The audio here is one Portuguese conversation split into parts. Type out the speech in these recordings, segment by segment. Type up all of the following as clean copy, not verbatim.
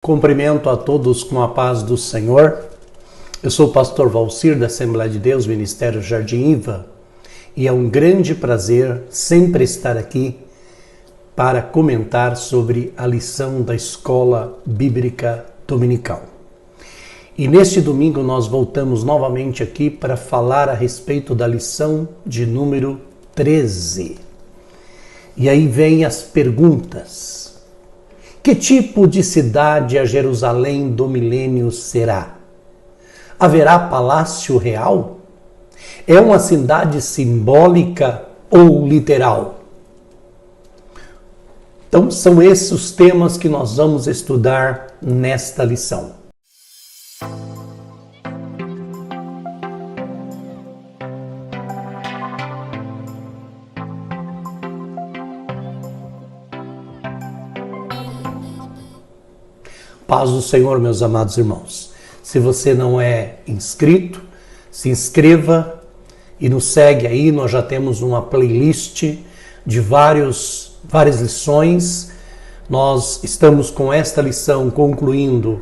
Cumprimento a todos com a paz do Senhor. Eu sou o pastor Valcir da Assembleia de Deus, Ministério Jardim Iva, e é um grande prazer sempre estar aqui para comentar sobre a lição da Escola Bíblica Dominical. E neste domingo nós voltamos novamente aqui para falar a respeito da lição de número 13. E aí vem as perguntas. Que tipo de cidade a Jerusalém do milênio será? Haverá palácio real? É uma cidade simbólica ou literal? Então são esses os temas que nós vamos estudar nesta lição. Paz do Senhor, meus amados irmãos. Se você não é inscrito, se inscreva e nos segue aí. Nós já temos uma playlist de várias lições. Nós estamos com esta lição concluindo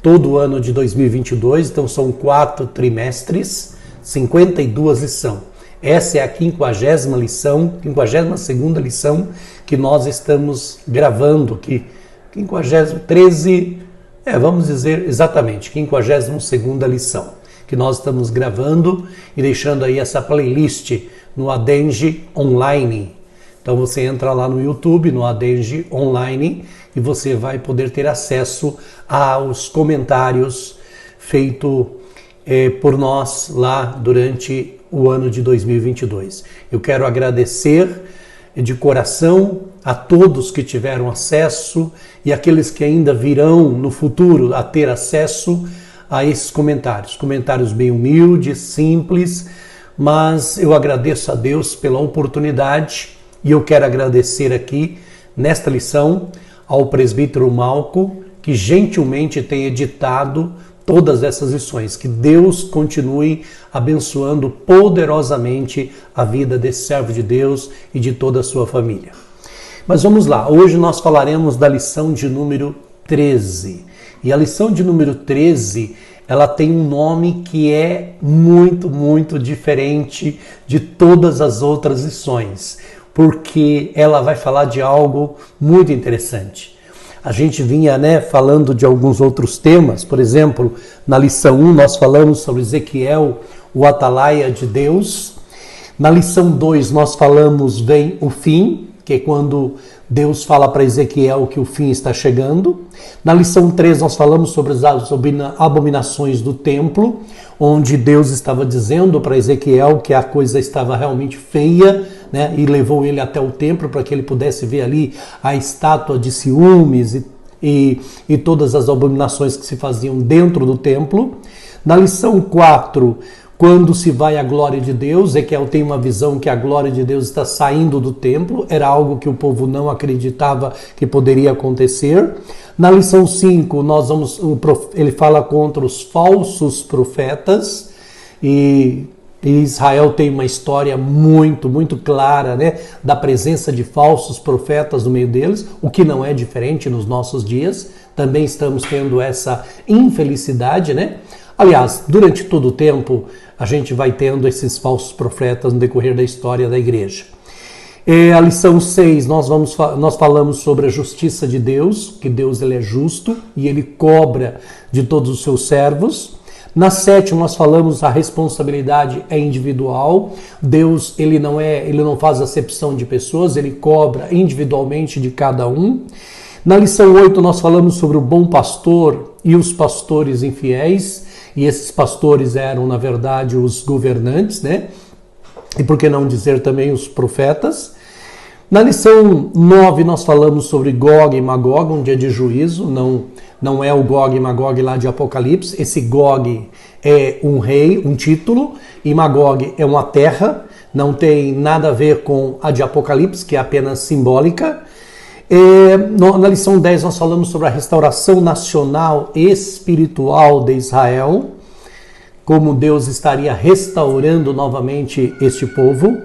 todo o ano de 2022, então são 4 trimestres, 52 lições. Essa é a 50ª lição, 52ª lição que nós estamos gravando aqui. 13, vamos dizer exatamente, 52ª lição, que nós estamos gravando e deixando aí essa playlist no Adenge Online. Então você entra lá no YouTube, no Adenge Online, e você vai poder ter acesso aos comentários feitos por nós lá durante o ano de 2022. Eu quero agradecer de coração a todos que tiveram acesso e aqueles que ainda virão no futuro a ter acesso a esses comentários. Comentários bem humildes, simples, mas eu agradeço a Deus pela oportunidade e eu quero agradecer aqui, nesta lição, ao presbítero Malco, que gentilmente tem editado todas essas lições. Que Deus continue abençoando poderosamente a vida desse servo de Deus e de toda a sua família. Mas vamos lá, hoje nós falaremos da lição de número 13. E a lição de número 13, ela tem um nome que é muito diferente de todas as outras lições, porque ela vai falar de algo muito interessante. A gente vinha falando de alguns outros temas, por exemplo, na lição 1 nós falamos sobre Ezequiel, o atalaia de Deus. Na lição 2 nós falamos vem o fim, que é quando Deus fala para Ezequiel que o fim está chegando. Na lição 3 nós falamos sobre as abominações do templo, onde Deus estava dizendo para Ezequiel que a coisa estava realmente feia, e levou ele até o templo para que ele pudesse ver ali a estátua de ciúmes e todas as abominações que se faziam dentro do templo. Na lição 4, quando se vai à glória de Deus, Ezequiel tem uma visão que a glória de Deus está saindo do templo, era algo que o povo não acreditava que poderia acontecer. Na lição 5, ele fala contra os falsos profetas, e Israel tem uma história muito clara, da presença de falsos profetas no meio deles, o que não é diferente nos nossos dias. Também estamos tendo essa infelicidade, Aliás, durante todo o tempo, a gente vai tendo esses falsos profetas no decorrer da história da igreja. A lição 6, nós falamos sobre a justiça de Deus, que Deus ele é justo e ele cobra de todos os seus servos. Na 7, nós falamos a responsabilidade é individual. Deus ele não faz acepção de pessoas, ele cobra individualmente de cada um. Na lição 8, nós falamos sobre o bom pastor e os pastores infiéis. E esses pastores eram, na verdade, os governantes, E por que não dizer também os profetas? Na lição 9, nós falamos sobre Gog e Magog, um dia de juízo. Não é o Gog e Magog lá de Apocalipse. Esse Gog é um rei, um título, e Magog é uma terra. Não tem nada a ver com a de Apocalipse, que é apenas simbólica. Na lição 10 nós falamos sobre a restauração nacional espiritual de Israel, como Deus estaria restaurando novamente este povo.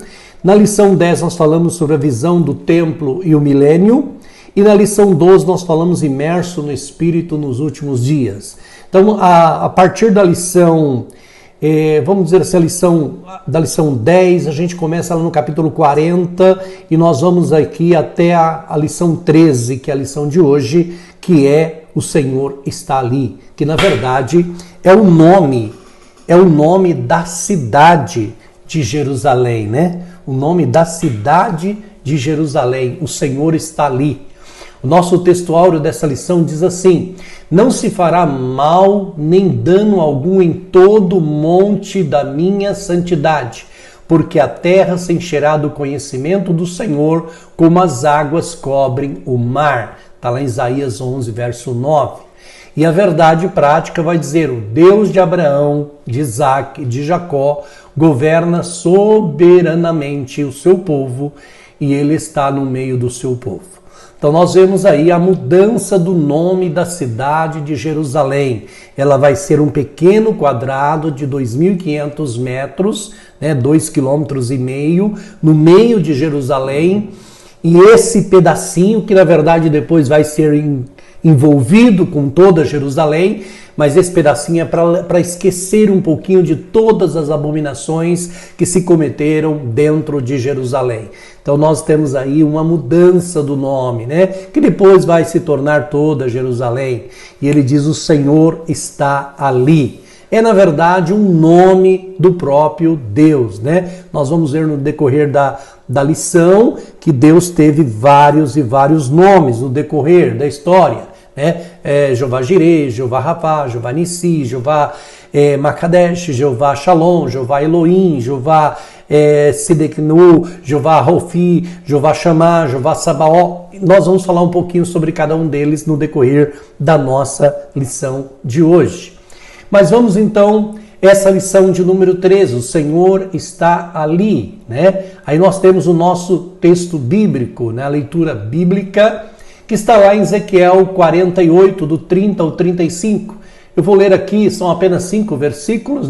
Na lição 10 nós falamos sobre a visão do templo e o milênio. E na lição 12 nós falamos imerso no Espírito nos últimos dias. Então, a partir da lição, vamos dizer assim, da lição 10, a gente começa lá no capítulo 40 e nós vamos aqui até a lição 13, que é a lição de hoje, que é o Senhor está ali, que na verdade é o nome da cidade de Jerusalém, né? O nome da cidade de Jerusalém, o Senhor está ali. O nosso textuário dessa lição diz assim: não se fará mal nem dano algum em todo o monte da minha santidade, porque a terra se encherá do conhecimento do Senhor, como as águas cobrem o mar. Está lá em Isaías 11, verso 9. E a verdade prática vai dizer: o Deus de Abraão, de Isaac e de Jacó governa soberanamente o seu povo e ele está no meio do seu povo. Então nós vemos aí a mudança do nome da cidade de Jerusalém. Ela vai ser um pequeno quadrado de 2.500 metros, 2,5 km, no meio de Jerusalém. E esse pedacinho, que na verdade depois vai ser envolvido com toda Jerusalém, mas esse pedacinho é para esquecer um pouquinho de todas as abominações que se cometeram dentro de Jerusalém. Então nós temos aí uma mudança do nome, que depois vai se tornar toda Jerusalém. E ele diz: o Senhor está ali. É na verdade um nome do próprio Deus, Nós vamos ver no decorrer da lição que Deus teve vários e vários nomes no decorrer da história. Jeová Jireh, Jeová Rafá, Jeová Nissi, Jeová Makadesh, Jeová Shalom, Jeová Elohim, Jeová Sideknu, Jeová Rofi, Jeová Shammah, Jeová Sabaó. Nós vamos falar um pouquinho sobre cada um deles no decorrer da nossa lição de hoje. Mas vamos então, essa lição de número 13, o Senhor está ali, Aí nós temos o nosso texto bíblico, a leitura bíblica, que está lá em Ezequiel 48, do 30 ao 35. Eu vou ler aqui, são apenas 5 versículos,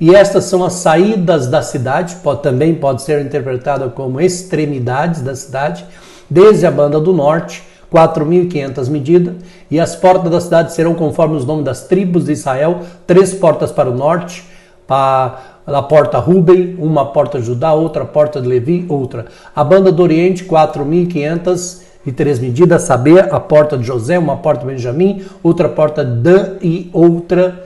E estas são as saídas da cidade, também pode ser interpretada como extremidades da cidade, desde a banda do norte, 4.500 medidas, e as portas da cidade serão conforme os nomes das tribos de Israel, 3 portas para o norte, para a porta Ruben, uma porta de Judá, outra porta de Levi, outra. A banda do oriente, 4.503 medidas, saber, a porta de José, uma porta de Benjamim, outra porta de Dan e outra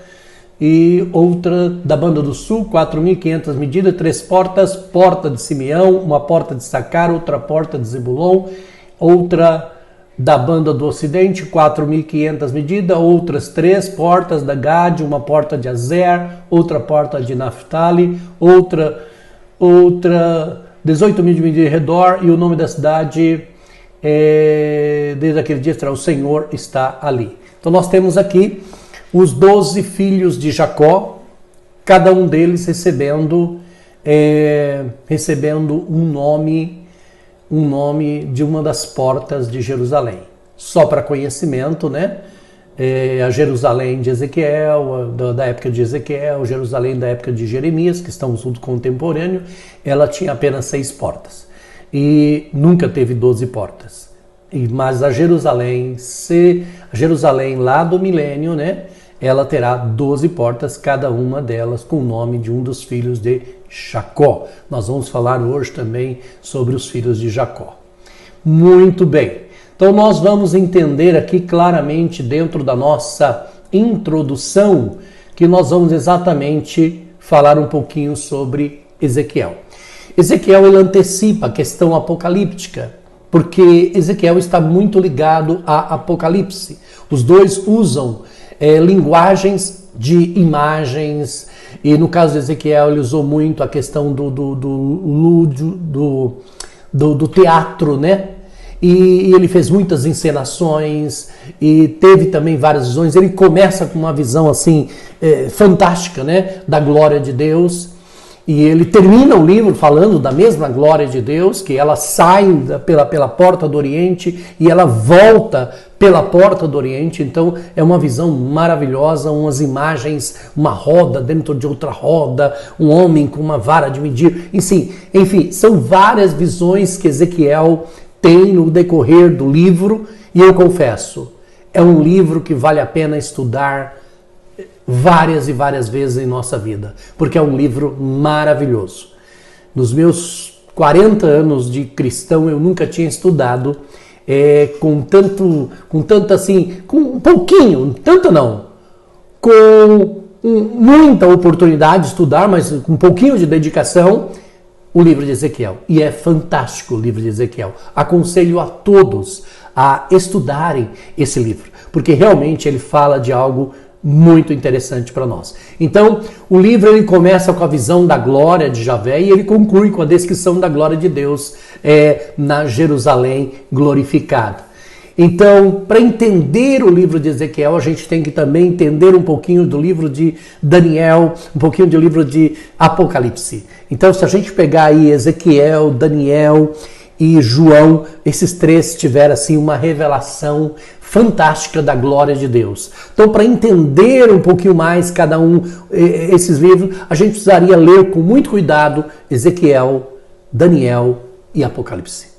da banda do sul, 4.500 medidas, 3 portas, porta de Simeão, uma porta de Sacar, outra porta de Zebulon, outra da banda do ocidente, 4.500 medidas, outras 3 portas da Gade, uma porta de Azer, outra porta de Naphtali, outra 18 mil de medida de redor, e o nome da cidade, desde aquele dia será: o Senhor está ali. Então nós temos aqui os 12 filhos de Jacó, cada um deles recebendo um nome de uma das portas de Jerusalém. Só para conhecimento, a Jerusalém de Ezequiel, da época de Ezequiel, Jerusalém da época de Jeremias, que estão tudo contemporâneo, ela tinha apenas 6 portas. E nunca teve 12 portas. Mas a Jerusalém lá do milênio, ela terá 12 portas, cada uma delas com o nome de um dos filhos de Jacó. Nós vamos falar hoje também sobre os filhos de Jacó. Muito bem. Então nós vamos entender aqui claramente dentro da nossa introdução que nós vamos exatamente falar um pouquinho sobre Ezequiel. Ezequiel ele antecipa a questão apocalíptica, porque Ezequiel está muito ligado a Apocalipse. Os dois usam linguagens de imagens, e no caso de Ezequiel ele usou muito a questão do teatro, E ele fez muitas encenações e teve também várias visões. Ele começa com uma visão assim fantástica, da glória de Deus. E ele termina o livro falando da mesma glória de Deus, que ela sai pela porta do Oriente e ela volta pela porta do Oriente. Então é uma visão maravilhosa, umas imagens, uma roda dentro de outra roda, um homem com uma vara de medir. Enfim, são várias visões que Ezequiel tem no decorrer do livro, e eu confesso, é um livro que vale a pena estudar várias e várias vezes em nossa vida, porque é um livro maravilhoso. Nos meus 40 anos de cristão, eu nunca tinha estudado com tanto assim, com um pouquinho, tanto não, com muita oportunidade de estudar, mas com um pouquinho de dedicação, o livro de Ezequiel. E é fantástico o livro de Ezequiel. Aconselho a todos a estudarem esse livro, porque realmente ele fala de algo muito interessante para nós. Então, o livro ele começa com a visão da glória de Javé e ele conclui com a descrição da glória de Deus na Jerusalém glorificada. Então, para entender o livro de Ezequiel, a gente tem que também entender um pouquinho do livro de Daniel, um pouquinho do livro de Apocalipse. Então, se a gente pegar aí Ezequiel, Daniel e João, esses três tiveram assim uma revelação fantástica da glória de Deus. Então, para entender um pouquinho mais cada um esses livros, a gente precisaria ler com muito cuidado Ezequiel, Daniel e Apocalipse.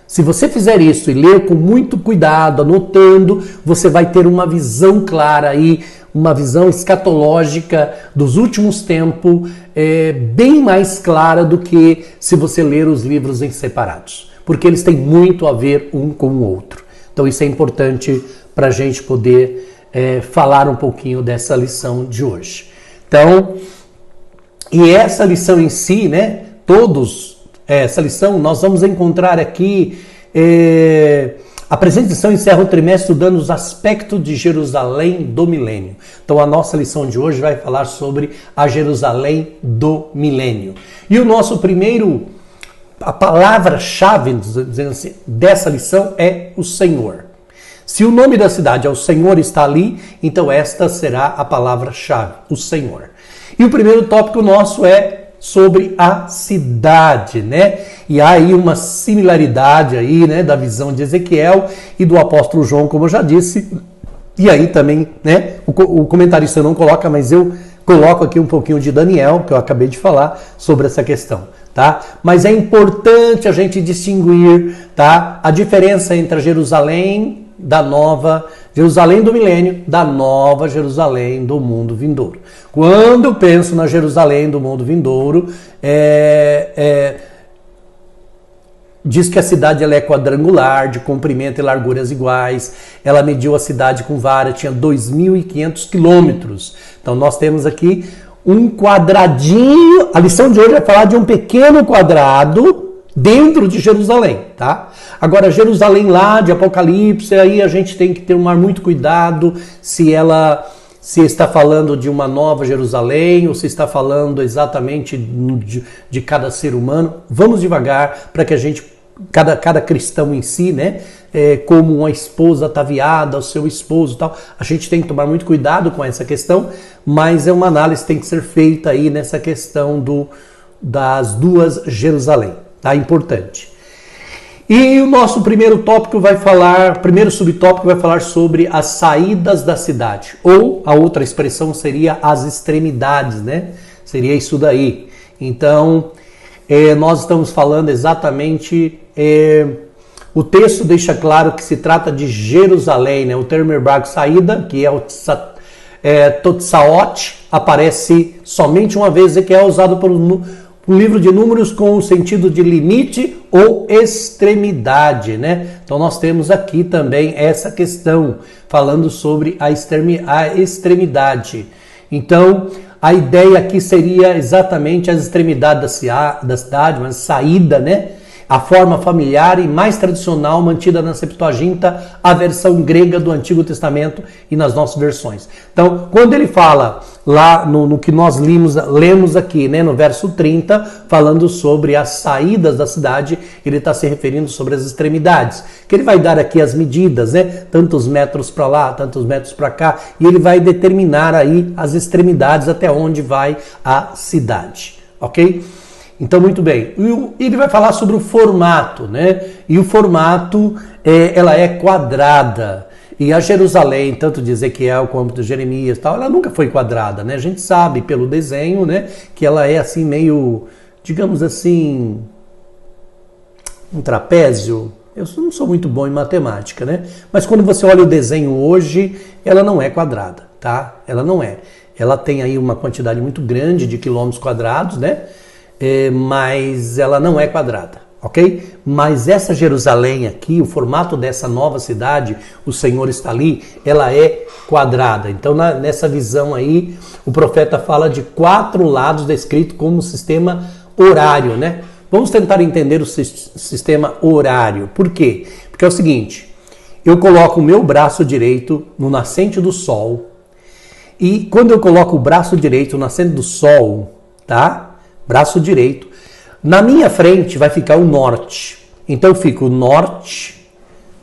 Se você fizer isso e ler com muito cuidado, anotando, você vai ter uma visão clara aí, uma visão escatológica dos últimos tempos, bem mais clara do que se você ler os livros em separados, porque eles têm muito a ver um com o outro. Então isso é importante para a gente poder falar um pouquinho dessa lição de hoje. Então, e essa lição em si, né, essa lição nós vamos encontrar aqui, a presente lição encerra o trimestre estudando os aspectos de Jerusalém do milênio. Então a nossa lição de hoje vai falar sobre a Jerusalém do milênio. E o nosso a palavra-chave assim, dessa lição é o Senhor. Se o nome da cidade é o Senhor está ali, então esta será a palavra-chave, o Senhor. E o primeiro tópico nosso é sobre a cidade, né? E há aí uma similaridade aí, né, da visão de Ezequiel e do apóstolo João, como eu já disse. E aí também, né, o comentarista não coloca, mas eu coloco aqui um pouquinho de Daniel, que eu acabei de falar sobre essa questão, tá? Mas é importante a gente distinguir, tá, a diferença entre a Jerusalém Jerusalém do milênio, da nova Jerusalém do mundo vindouro. Quando eu penso na Jerusalém do mundo vindouro, diz que a cidade ela é quadrangular, de comprimento e larguras iguais. Ela mediu a cidade com vara, tinha 2.500 quilômetros. Então nós temos aqui um quadradinho. A lição de hoje vai falar de um pequeno quadrado dentro de Jerusalém, tá? Agora, Jerusalém lá de Apocalipse, aí a gente tem que tomar muito cuidado se está falando de uma nova Jerusalém ou se está falando exatamente de cada ser humano. Vamos devagar para que a gente, cada cristão em si, né, como uma esposa ataviada ao seu esposo e tal, a gente tem que tomar muito cuidado com essa questão, mas é uma análise que tem que ser feita aí nessa questão das duas Jerusalém. Tá? Importante. E o nosso primeiro subtópico vai falar sobre as saídas da cidade. Ou a outra expressão seria as extremidades, né? Seria isso daí. Então, nós estamos falando exatamente... o texto deixa claro que se trata de Jerusalém, né? O termo hebraico saída, que é o Totsaot, aparece somente uma vez e que é usado o livro de Números com o sentido de limite ou extremidade, né? Então nós temos aqui também essa questão, falando sobre a extremidade. Então a ideia aqui seria exatamente as extremidades da cidade, mas saída, né? A forma familiar e mais tradicional mantida na Septuaginta, a versão grega do Antigo Testamento e nas nossas versões. Então, quando ele fala lá no que nós lemos aqui, né, no verso 30, falando sobre as saídas da cidade, ele está se referindo sobre as extremidades. Que ele vai dar aqui as medidas, né, tantos metros para lá, tantos metros para cá, e ele vai determinar aí as extremidades até onde vai a cidade, ok? Então, muito bem. E ele vai falar sobre o formato, né? E o formato, ela é quadrada. E a Jerusalém, tanto de Ezequiel quanto de Jeremias, tal, ela nunca foi quadrada, né? A gente sabe pelo desenho, né, que ela é assim meio, digamos assim, um trapézio, Eu não sou muito bom em matemática, né? Mas quando você olha o desenho hoje, ela não é quadrada, tá? Ela não é. Ela tem aí uma quantidade muito grande de quilômetros quadrados, né? Mas ela não é quadrada, ok? Mas essa Jerusalém aqui, o formato dessa nova cidade, o Senhor está ali, ela é quadrada. Então nessa visão aí, o profeta fala de 4 lados descrito como sistema horário, né? Vamos tentar entender o sistema horário. Por quê? Porque é o seguinte, eu coloco o meu braço direito no nascente do sol e quando eu coloco o braço direito no nascente do sol, tá? Braço direito, na minha frente vai ficar o norte. Então eu fico norte,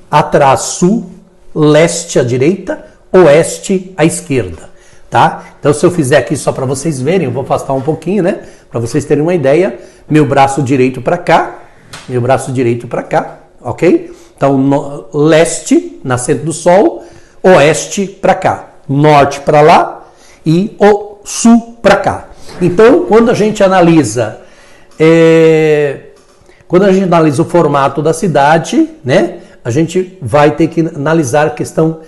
atrás sul, leste à direita, oeste à esquerda, tá? Então se eu fizer aqui só para vocês verem, eu vou afastar um pouquinho, né? Para vocês terem uma ideia, meu braço direito para cá, meu braço direito para cá, ok? Então leste, nascente do sol, oeste para cá, norte para lá e o sul para cá. Então, quando a gente analisa o formato da cidade, né, a gente vai ter que analisar a questão,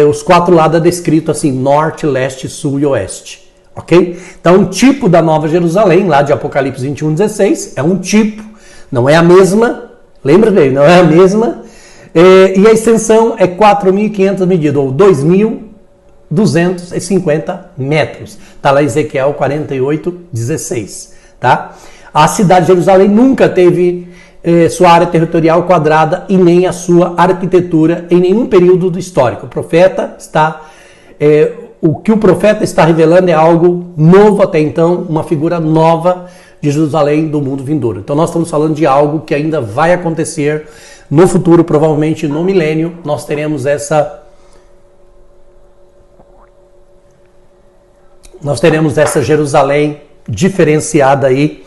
os 4 lados descritos assim, norte, leste, sul e oeste, ok? Então, o tipo da Nova Jerusalém, lá de Apocalipse 21:16, é um tipo, não é a mesma, lembra bem, não é a mesma, e a extensão é 4.500 medidas, ou 2.250 metros. Está lá Ezequiel 48:16, tá? A cidade de Jerusalém nunca teve sua área territorial quadrada e nem a sua arquitetura em nenhum período histórico. O que o profeta está revelando é algo novo até então, uma figura nova de Jerusalém do mundo vindouro. Então nós estamos falando de algo que ainda vai acontecer no futuro, provavelmente no milênio, nós teremos essa Jerusalém diferenciada aí,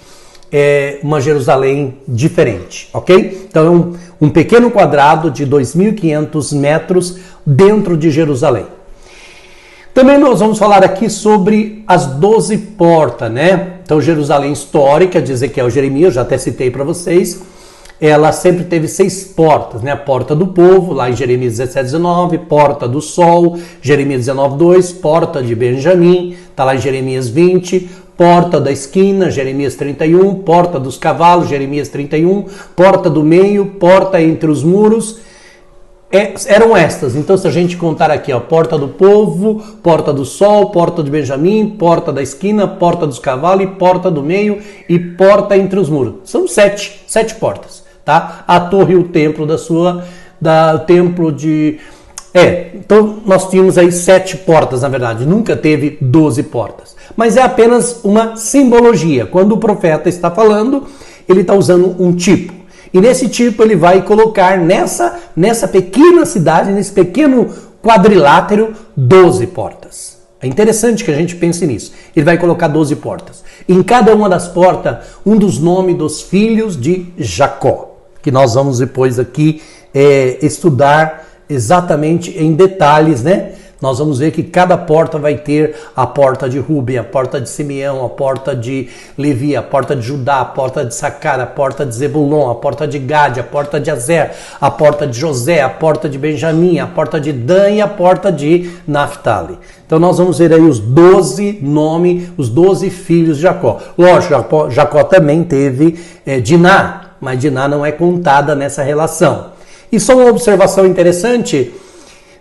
uma Jerusalém diferente, ok? Então é um pequeno quadrado de 2.500 metros dentro de Jerusalém. Também nós vamos falar aqui sobre as 12 portas, né? Então Jerusalém histórica, de Ezequiel e Jeremias, já até citei para vocês, ela sempre teve 6 portas, né? A porta do povo, lá em Jeremias 17:19, porta do sol, Jeremias 19:2, porta de Benjamim, está lá em Jeremias 20, porta da esquina, Jeremias 31, porta dos cavalos, Jeremias 31, porta do meio, porta entre os muros, eram estas. Então se a gente contar aqui, ó, porta do povo, porta do sol, porta de Benjamim, porta da esquina, porta dos cavalos e porta do meio e porta entre os muros. São 7 portas. Tá? A torre e o templo então nós tínhamos aí 7 portas, na verdade, nunca teve 12 portas. Mas é apenas uma simbologia. Quando o profeta está falando, ele está usando um tipo. E nesse tipo ele vai colocar nessa pequena cidade, nesse pequeno quadrilátero, 12 portas. É interessante que a gente pense nisso. Ele vai colocar 12 portas. Em cada uma das portas, um dos nomes dos filhos de Jacó, que nós vamos depois aqui estudar exatamente em detalhes, né? Nós vamos ver que cada porta vai ter a porta de Rubem, a porta de Simeão, a porta de Levi, a porta de Judá, a porta de Sacar, a porta de Zebulon, a porta de Gade, a porta de Azer, a porta de José, a porta de Benjamim, a porta de Dan e a porta de Naftali. Então nós vamos ver aí os 12 nomes, os 12 filhos de Jacó. Lógico, Jacó também teve Diná, mas Diná não é contada nessa relação. E só uma observação interessante,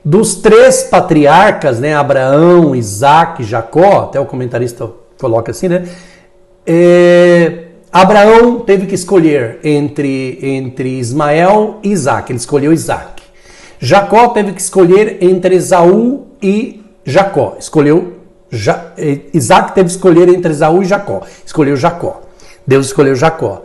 dos 3 patriarcas, né, Abraão, Isaac, Jacó, até o comentarista coloca assim, né, Abraão teve que escolher entre Ismael e Isaac, ele escolheu Isaac. Jacó teve que escolher entre Esaú e Jacó, Isaac teve que escolher entre Esaú e Jacó, escolheu Jacó, Deus escolheu Jacó.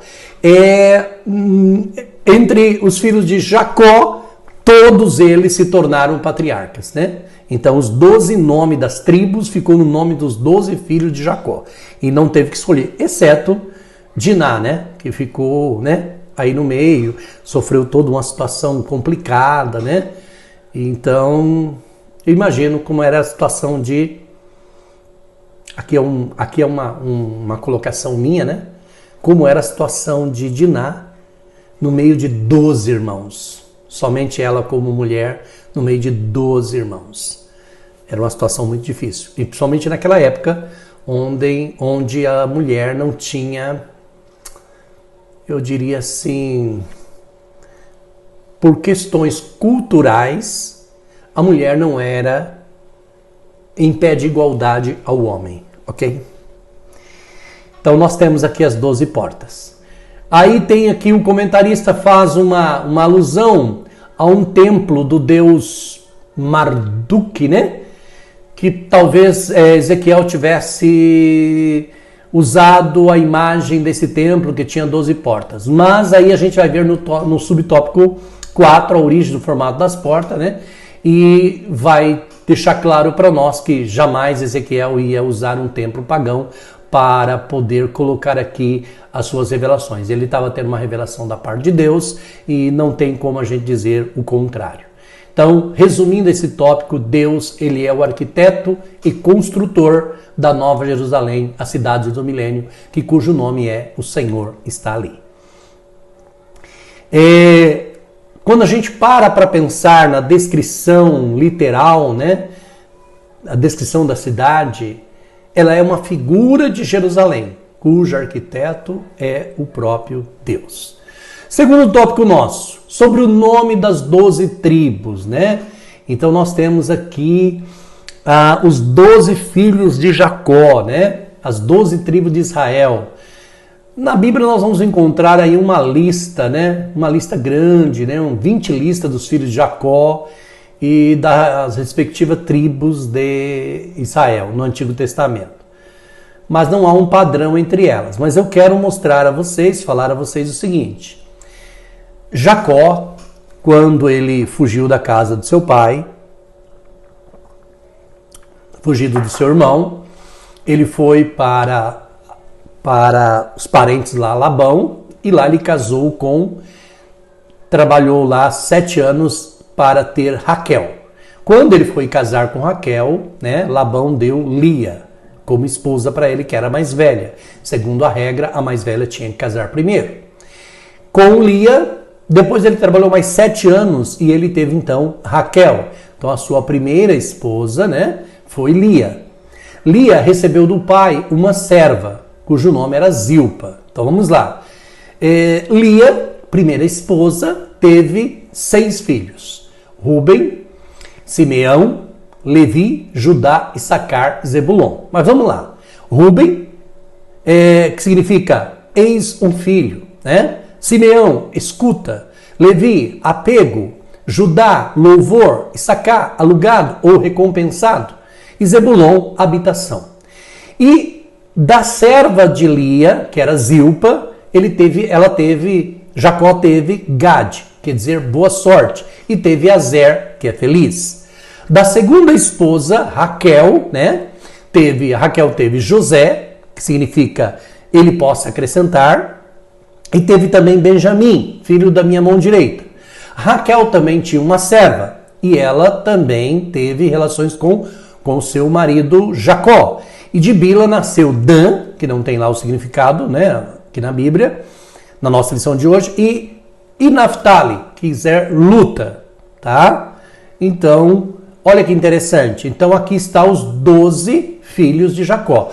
Entre os filhos de Jacó, todos eles se tornaram patriarcas, né? Então os 12 nomes das tribos ficou no nome dos 12 filhos de Jacó. E não teve que escolher, exceto Diná, né? Que ficou, né, aí no meio, sofreu toda uma situação complicada, né? Então, eu imagino como era a situação de... Aqui é uma colocação minha, né? Como era a situação de Diná no meio de 12 irmãos. Somente ela como mulher no meio de 12 irmãos. Era uma situação muito difícil. E principalmente naquela época onde a mulher não tinha, eu diria assim, por questões culturais, a mulher não era em pé de igualdade ao homem, ok? Então nós temos aqui as 12 portas. Aí tem aqui o comentarista faz uma alusão a um templo do deus Marduk, né? Que talvez Ezequiel tivesse usado a imagem desse templo que tinha 12 portas. Mas aí a gente vai ver no subtópico 4 a origem do formato das portas, né? E vai deixar claro para nós que jamais Ezequiel ia usar um templo pagão para poder colocar aqui as suas revelações. Ele estava tendo uma revelação da parte de Deus e não tem como a gente dizer o contrário. Então, resumindo esse tópico, Deus, ele é o arquiteto e construtor da Nova Jerusalém, a cidade do milênio, cujo nome é O Senhor está ali. Quando a gente para pensar na descrição literal, né, a descrição da cidade, ela é uma figura de Jerusalém, cujo arquiteto é o próprio Deus. Segundo tópico nosso, sobre o nome das 12 tribos, né? Então nós temos aqui os 12 filhos de Jacó, né? As 12 tribos de Israel. Na Bíblia nós vamos encontrar aí uma lista, né? Uma lista grande, né? 20 listas dos filhos de Jacó e das respectivas tribos de Israel no Antigo Testamento. Mas não há um padrão entre elas. Mas eu quero mostrar a vocês, falar a vocês o seguinte. Jacó, quando ele fugiu da casa do seu pai, fugido do seu irmão, ele foi para os parentes lá, Labão, e lá ele casou trabalhou lá 7 anos para ter Raquel. Quando ele foi casar com Raquel, né, Labão deu Lia como esposa para ele, que era a mais velha. Segundo a regra, a mais velha tinha que casar primeiro. Com Lia, depois ele trabalhou mais 7 anos e ele teve então Raquel. Então a sua primeira esposa, né, foi Lia. Lia recebeu do pai uma serva, cujo nome era Zilpa. Então vamos lá. Lia, primeira esposa, teve 6 filhos. Rúben, Simeão, Levi, Judá, Issacar, Zebulon. Mas vamos lá. Rúben, que significa eis um filho, né? Simeão, escuta. Levi, apego. Judá, louvor. Issacar, alugado ou recompensado. E Zebulon, habitação. E da serva de Lia, que era Zilpa, Jacó teve Gad, quer dizer boa sorte. E teve Azer, que é feliz. Da segunda esposa, Raquel, né? Raquel teve José, que significa ele possa acrescentar. E teve também Benjamim, filho da minha mão direita. Raquel também tinha uma serva. E ela também teve relações com seu marido Jacó. E de Bila nasceu Dan, que não tem lá o significado, né? Aqui na Bíblia, na nossa lição de hoje. E Naftali, que quiser luta, tá? Então, olha que interessante. Então aqui está os 12 filhos de Jacó.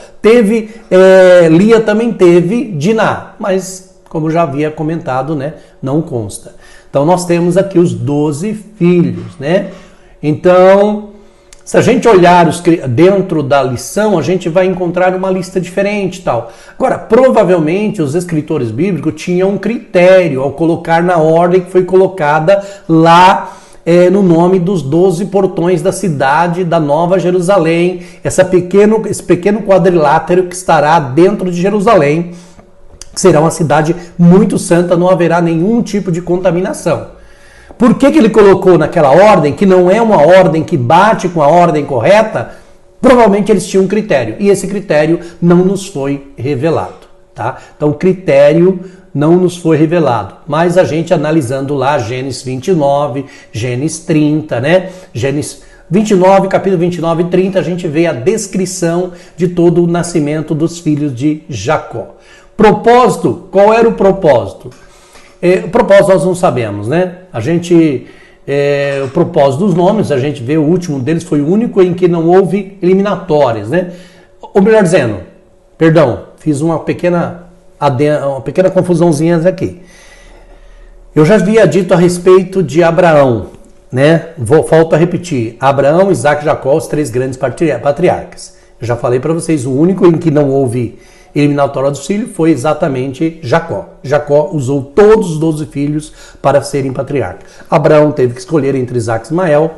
Lia também teve Diná, mas como já havia comentado, né, não consta. Então nós temos aqui os 12 filhos, né? Então, se a gente olhar dentro da lição, a gente vai encontrar uma lista diferente e tal. Agora, provavelmente os escritores bíblicos tinham um critério ao colocar na ordem que foi colocada lá no nome dos 12 portões da cidade da Nova Jerusalém, esse pequeno quadrilátero que estará dentro de Jerusalém, que será uma cidade muito santa, não haverá nenhum tipo de contaminação. Por que ele colocou naquela ordem, que não é uma ordem que bate com a ordem correta? Provavelmente eles tinham um critério, e esse critério não nos foi revelado, tá? Então o critério não nos foi revelado, mas a gente analisando lá Gênesis 29, Gênesis 30, né? Gênesis 29, capítulo 29 e 30, a gente vê a descrição de todo o nascimento dos filhos de Jacó. Propósito, qual era o propósito? O propósito nós não sabemos, né? O propósito dos nomes, a gente vê o último deles foi o único em que não houve eliminatórias, né? Ou melhor dizendo, perdão, fiz uma pequena confusãozinha aqui. Eu já havia dito a respeito de Abraão, né? Volto a repetir, Abraão, Isaac e Jacó, os 3 grandes patriarcas. Eu já falei para vocês, o único em que não houve eliminatória dos filhos foi exatamente Jacó. Jacó usou todos os 12 filhos para serem patriarcas. Abraão teve que escolher entre Isaac e Ismael,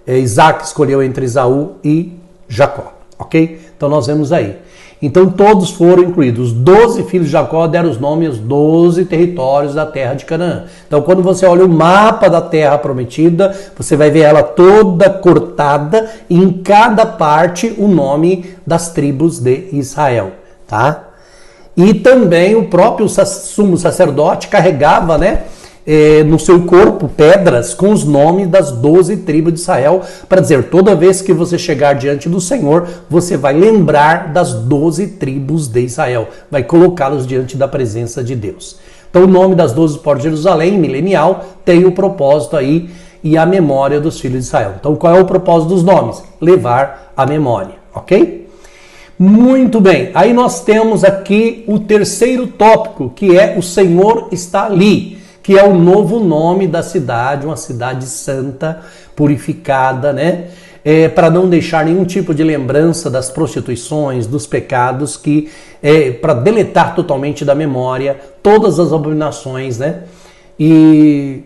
Isaac escolheu entre Esaú e Jacó, ok? Então nós vemos aí. Então todos foram incluídos. Os 12 filhos de Jacó deram os nomes aos 12 territórios da terra de Canaã. Então quando você olha o mapa da terra prometida, você vai ver ela toda cortada e em cada parte o nome das tribos de Israel, tá? E também o próprio sumo sacerdote carregava, né, no seu corpo pedras com os nomes das 12 tribos de Israel, para dizer, toda vez que você chegar diante do Senhor, você vai lembrar das 12 tribos de Israel, vai colocá-los diante da presença de Deus. Então o nome das 12 portas de Jerusalém, milenial, tem o propósito aí e a memória dos filhos de Israel. Então qual é o propósito dos nomes? Levar a memória, ok? Muito bem, aí nós temos aqui o terceiro tópico, que é o Senhor está ali, que é o novo nome da cidade, uma cidade santa, purificada, né? Para não deixar nenhum tipo de lembrança das prostituições, dos pecados, para deletar totalmente da memória todas as abominações, né? E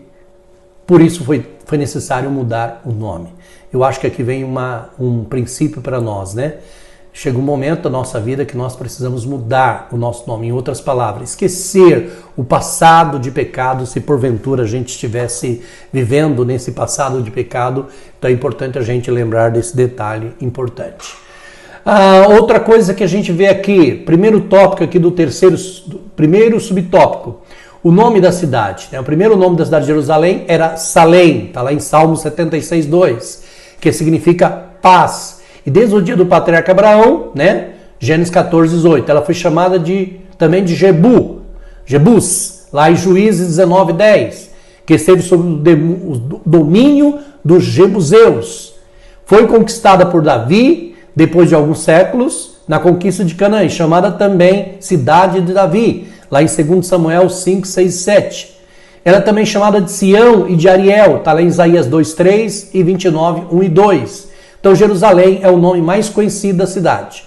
por isso foi necessário mudar o nome. Eu acho que aqui vem um princípio para nós, né? Chega um momento da nossa vida que nós precisamos mudar o nosso nome. Em outras palavras, esquecer o passado de pecado, se porventura a gente estivesse vivendo nesse passado de pecado. Então é importante a gente lembrar desse detalhe importante. Outra coisa que a gente vê aqui, primeiro tópico aqui primeiro subtópico, o nome da cidade. O primeiro nome da cidade de Jerusalém era Salém, está lá em Salmo 76:2, que significa paz. E desde o dia do patriarca Abraão, né, Gênesis 14:18, ela foi chamada também de Jebus, lá em Juízes 19:10, que esteve sob o domínio dos Jebuseus. Foi conquistada por Davi, depois de alguns séculos, na conquista de Canaã, chamada também Cidade de Davi, lá em 2 Samuel 5, 6, 7. Ela é também chamada de Sião e de Ariel, está lá em Isaías 2:3 e 29, 1 e 2. Então Jerusalém é o nome mais conhecido da cidade.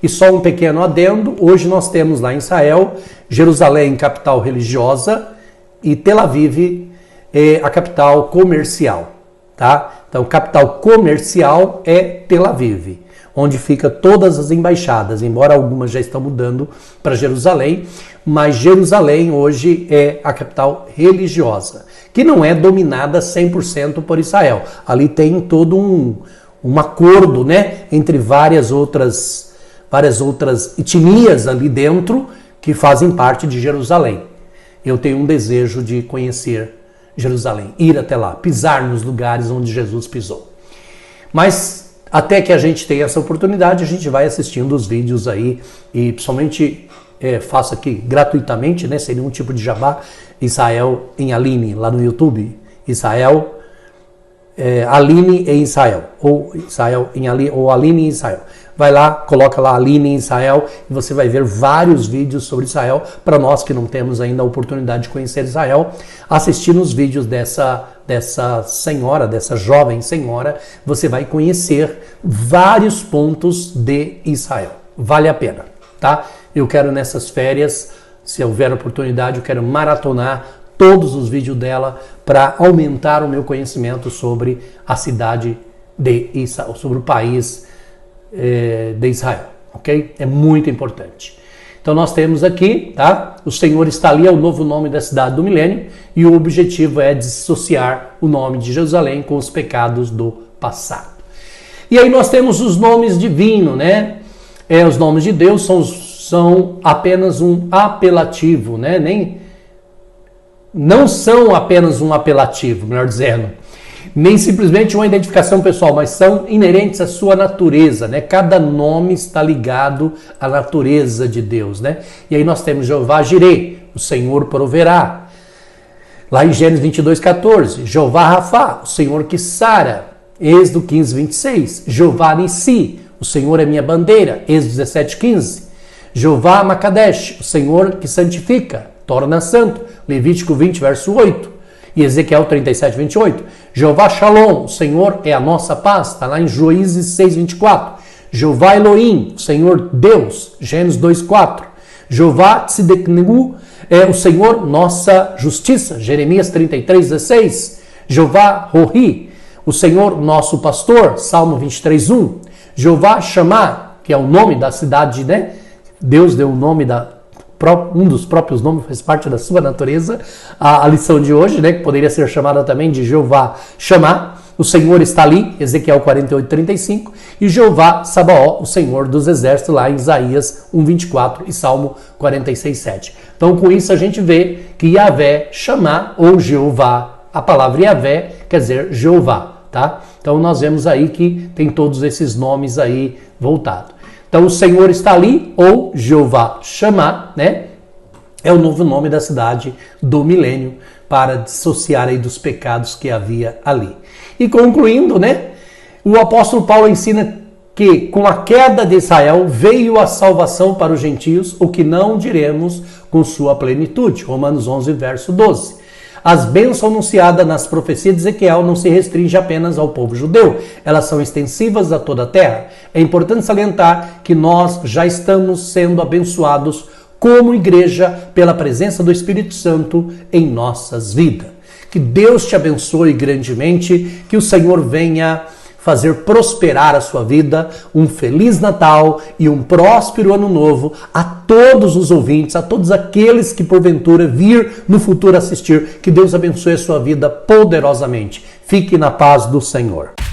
E só um pequeno adendo, hoje nós temos lá em Israel, Jerusalém, capital religiosa, e Tel Aviv, a capital comercial. Tá? Então, capital comercial é Tel Aviv, onde fica todas as embaixadas, embora algumas já estão mudando para Jerusalém, mas Jerusalém hoje é a capital religiosa, que não é dominada 100% por Israel. Ali tem todo um acordo, né, entre várias outras etnias ali dentro que fazem parte de Jerusalém. Eu tenho um desejo de conhecer Jerusalém, ir até lá, pisar nos lugares onde Jesus pisou. Mas até que a gente tenha essa oportunidade, a gente vai assistindo os vídeos aí e principalmente faço aqui gratuitamente, né, seria um tipo de jabá, Israel em Aline, lá no YouTube, Aline em Israel, ou Israel em Aline, ou Aline em Israel. Vai lá, coloca lá Aline em Israel e você vai ver vários vídeos sobre Israel. Para nós que não temos ainda a oportunidade de conhecer Israel, assistindo os vídeos dessa senhora, dessa jovem senhora, você vai conhecer vários pontos de Israel. Vale a pena, tá? Eu quero nessas férias, se houver oportunidade, eu quero maratonar todos os vídeos dela para aumentar o meu conhecimento sobre a cidade de Israel, sobre o país de Israel, ok? É muito importante. Então nós temos aqui, tá? O Senhor está ali, é o novo nome da cidade do milênio e o objetivo é dissociar o nome de Jerusalém com os pecados do passado. E aí nós temos os nomes divinos, né? Os nomes de Deus são apenas um apelativo, né? Não são apenas um apelativo, melhor dizendo, nem simplesmente uma identificação pessoal, mas são inerentes à sua natureza, né? Cada nome está ligado à natureza de Deus, né? E aí nós temos Jeová Jireh, o Senhor proverá. Lá em Gênesis 22:14, Jeová Rafá, o Senhor que sara. Êxodo 15:26, Jeová Nissi, o Senhor é minha bandeira. Êxodo 17:15, Jeová Makadesh, o Senhor que santifica, torna santo. Levítico 20, verso 8. E Ezequiel 37:28, Jeová Shalom, o Senhor é a nossa paz. Está lá em Juízes 6:24. Jeová Elohim, o Senhor Deus. Gênesis 2:4. Jeová Tzidkenu, é o Senhor nossa justiça. Jeremias 33:16. Jeová Rohi, o Senhor nosso pastor. Salmo 23:1. Jeová Shammah, que é o nome da cidade, né? Deus deu o nome um dos próprios nomes, faz parte da sua natureza. A lição de hoje, né, que poderia ser chamada também de Jeová Shammah, o Senhor está ali, Ezequiel 48:35, e Jeová Sabaó, o Senhor dos exércitos, lá em Isaías 1:24 e Salmo 46:7. Então, com isso a gente vê que Yahvé Shammah, ou Jeová, a palavra Yahvé quer dizer Jeová, tá? Então nós vemos aí que tem todos esses nomes aí voltados. Então o Senhor está ali, ou Jeová Shammah, né? É o novo nome da cidade do milênio, para dissociar aí dos pecados que havia ali. E concluindo, né? O apóstolo Paulo ensina que com a queda de Israel veio a salvação para os gentios, o que não diremos com sua plenitude. Romanos 11, verso 12. As bênçãos anunciadas nas profecias de Ezequiel não se restringem apenas ao povo judeu, elas são extensivas a toda a terra. É importante salientar que nós já estamos sendo abençoados como igreja pela presença do Espírito Santo em nossas vidas. Que Deus te abençoe grandemente, que o Senhor venha fazer prosperar a sua vida, um Feliz Natal e um próspero Ano Novo a todos os ouvintes, a todos aqueles que porventura vir no futuro assistir. Que Deus abençoe a sua vida poderosamente. Fique na paz do Senhor.